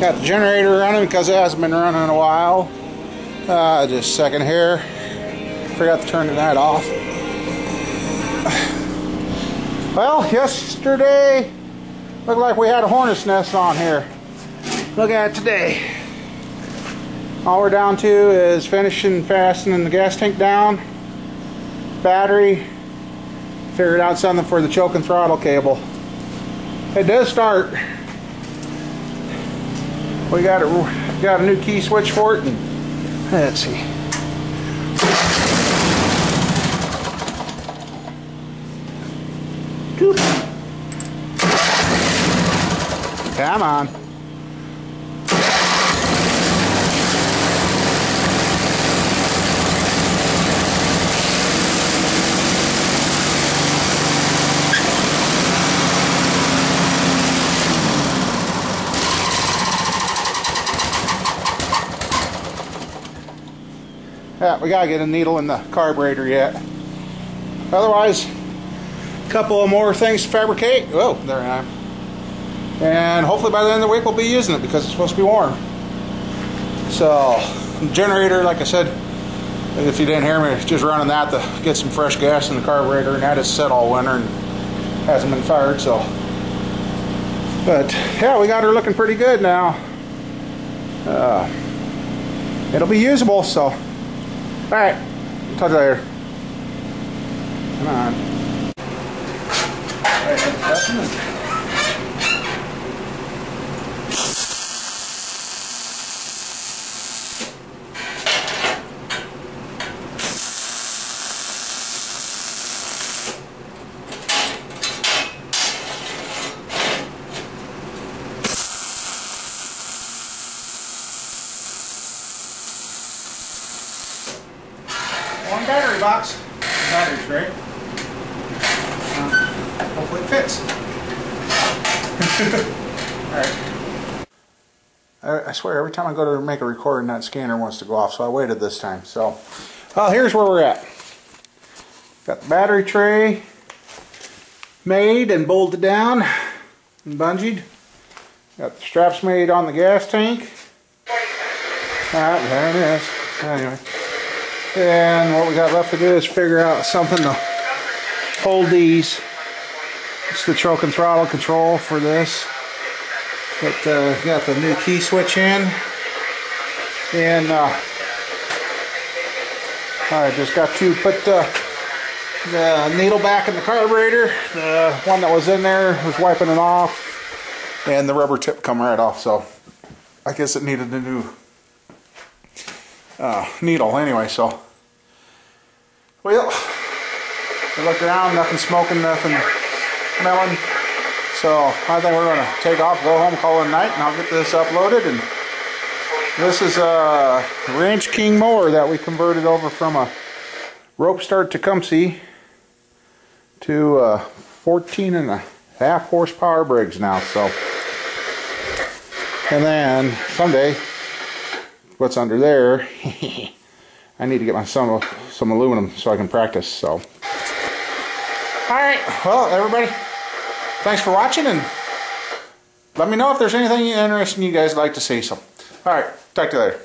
Got the generator running because it hasn't been running in a while. Just a second here. Forgot to turn that off. Well, yesterday looked like we had a hornet's nest on here. Look at it today. All we're down to is finishing fastening the gas tank down, battery, figured out something for the choke and throttle cable. It does start. We got a new key switch for it, and let's see. Come on. Yeah, we gotta get a needle in the carburetor yet. Otherwise, a couple of more things to fabricate. Oh, there I am. And hopefully by the end of the week we'll be using it because it's supposed to be warm. So, generator, like I said, if you didn't hear me, just running that to get some fresh gas in the carburetor, and that is set all winter and hasn't been fired. So, but yeah, we got her looking pretty good now. It'll be usable. So. Alright, talk to you later. Come on. One battery box. The battery's great. Hopefully it fits. Alright. I swear, every time I go to make a recording, that scanner wants to go off, so I waited this time. So, well, here's where we're at. Got the battery tray made and bolted down and bungeed. Got the straps made on the gas tank. Alright, there it is. Anyway. And what we got left to do is figure out something to hold these. It's the choke and throttle control for this. Got the new key switch in. And I just got to put the needle back in the carburetor. The one that was in there was wiping it off, and the rubber tip come right off. So I guess it needed a new needle anyway. So well, I looked around, nothing smoking, nothing smelling. So I think we're going to take off, go home, call it a night, and I'll get this uploaded. And this is a Ranch King mower that we converted over from a rope start Tecumseh to 14.5 horsepower Briggs now. So, and then someday, what's under there? I need to get myself some aluminum so I can practice. So, all right. Well, everybody, thanks for watching, and let me know if there's anything interesting you guys like to see. So, all right. Talk to you later.